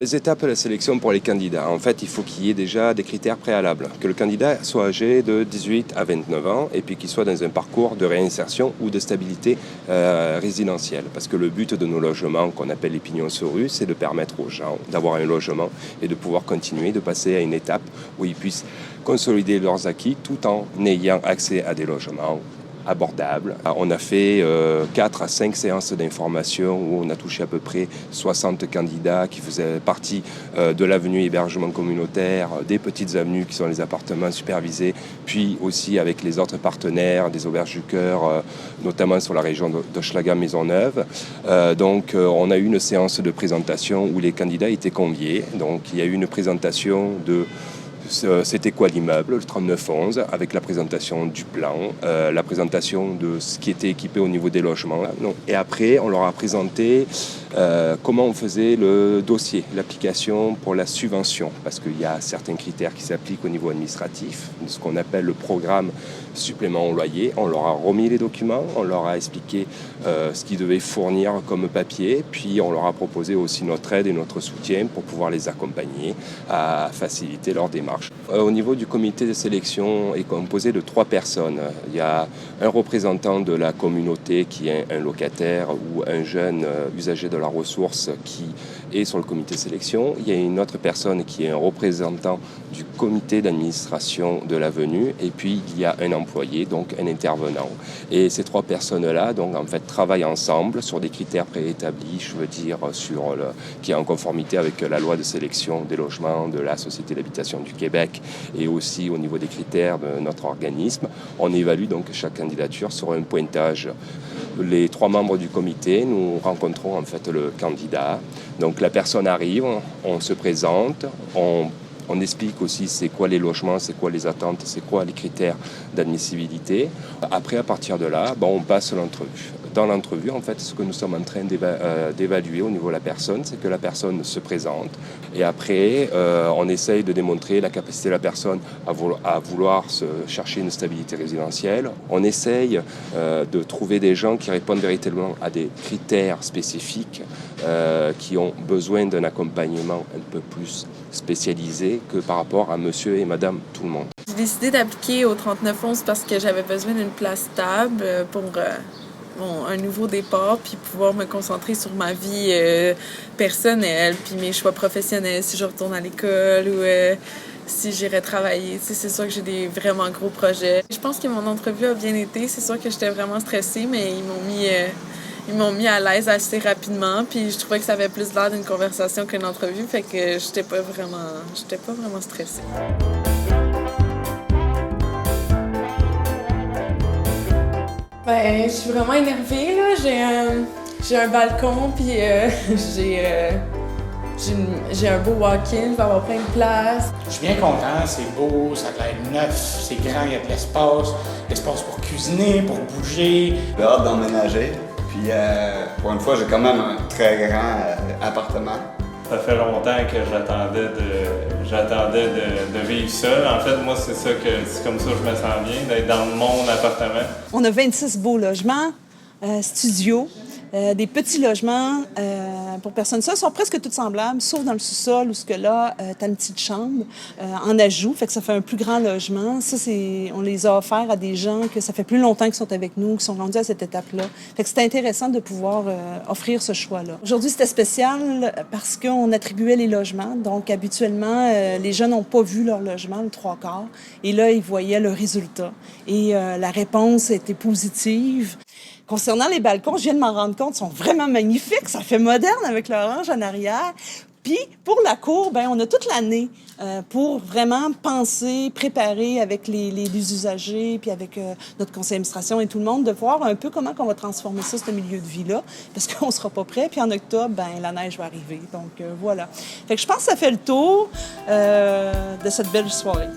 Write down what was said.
Les étapes de la sélection pour les candidats, en fait, il faut qu'il y ait déjà des critères préalables. Que le candidat soit âgé de 18 à 29 ans et puis qu'il soit dans un parcours de réinsertion ou de stabilité résidentielle. Parce que le but de nos logements, qu'on appelle les pignons sur rue, c'est de permettre aux gens d'avoir un logement et de pouvoir continuer, de passer à une étape où ils puissent consolider leurs acquis tout en ayant accès à des logements abordable. On a fait 4 à 5 séances d'information où on a touché à peu près 60 candidats qui faisaient partie de l'avenue hébergement communautaire, des petites avenues qui sont les appartements supervisés, puis aussi avec les autres partenaires, des auberges du cœur, notamment sur la région d'Hochelaga-Maisonneuve. Donc on a eu une séance de présentation où les candidats étaient conviés. Donc il y a eu une présentation de c'était quoi l'immeuble, le 3911, avec la présentation du plan, la présentation de ce qui était équipé au niveau des logements. Et après, on leur a présenté comment on faisait le dossier, l'application pour la subvention, parce qu'il y a certains critères qui s'appliquent au niveau administratif, ce qu'on appelle le programme supplément au loyer. On leur a remis les documents, on leur a expliqué ce qu'ils devaient fournir comme papier, puis on leur a proposé aussi notre aide et notre soutien pour pouvoir les accompagner à faciliter leur démarche. Au niveau du comité de sélection est composé de 3 personnes. Il y a un représentant de la communauté qui est un locataire ou un jeune usager de la ressource qui est sur le comité de sélection. Il y a une autre personne qui est un représentant du comité d'administration de l'avenue et puis il y a un employé, donc un intervenant. Et ces 3 personnes-là, donc en fait, travaillent ensemble sur des critères préétablis, je veux dire, qui est en conformité avec la loi de sélection des logements de la Société d'habitation du Québec et aussi au niveau des critères de notre organisme. On évalue donc chaque candidature sur un pointage. Les 3 membres du comité, nous rencontrons en fait le candidat. Donc la personne arrive, on se présente, on explique aussi c'est quoi les logements, c'est quoi les attentes, c'est quoi les critères d'admissibilité. Après, à partir de là, on passe l'entrevue. Dans l'entrevue, en fait, ce que nous sommes en train d'évaluer au niveau de la personne, c'est que la personne se présente. Et après, on essaye de démontrer la capacité de la personne à vouloir se chercher une stabilité résidentielle. On essaye de trouver des gens qui répondent véritablement à des critères spécifiques, qui ont besoin d'un accompagnement un peu plus spécialisé que par rapport à monsieur et madame tout le monde. J'ai décidé d'appliquer au 3911 parce que j'avais besoin d'une place stable pour un nouveau départ, puis pouvoir me concentrer sur ma vie personnelle, puis mes choix professionnels, si je retourne à l'école ou si j'irais travailler. C'est sûr que j'ai des vraiment gros projets. Je pense que mon entrevue a bien été. C'est sûr que j'étais vraiment stressée, mais ils m'ont mis à l'aise assez rapidement, puis je trouvais que ça avait plus l'air d'une conversation qu'une entrevue, fait que j'étais pas vraiment stressée. Je suis vraiment énervée, là. J'ai un balcon, puis j'ai un beau walk-in, je vais avoir plein de place. Je suis bien content, c'est beau, ça a l'air neuf, c'est grand, il y a de l'espace pour cuisiner, pour bouger. J'ai hâte d'emménager, puis pour une fois, j'ai quand même un très grand appartement. Ça fait longtemps que j'attendais de vivre seul. En fait, moi, c'est comme ça que je me sens bien, d'être dans mon appartement. On a 26 beaux logements, studios, des petits logements pour personnes seules. Ils sont presque tous semblables, sauf dans le sous-sol où tu as une petite chambre en ajout, fait que ça fait un plus grand logement. Ça, on les a offerts à des gens que ça fait plus longtemps qu'ils sont avec nous, qui sont rendus à cette étape-là. Fait que c'était intéressant de pouvoir offrir ce choix-là. Aujourd'hui, c'était spécial parce qu'on attribuait les logements. Donc, habituellement, les gens n'ont pas vu leur logement, le 3/4. Et là, ils voyaient le résultat. Et la réponse était positive. Concernant les balcons, je viens de m'en rendre compte, ils sont vraiment magnifiques. Ça fait moderne avec l'orange en arrière. Puis, pour la cour, on a toute l'année pour vraiment penser, préparer avec les usagers, puis avec notre conseil d'administration et tout le monde, de voir un peu comment on va transformer ça, ce milieu de vie-là, parce qu'on ne sera pas prêt. Puis en octobre, la neige va arriver. Donc, voilà. Fait que je pense que ça fait le tour de cette belle soirée.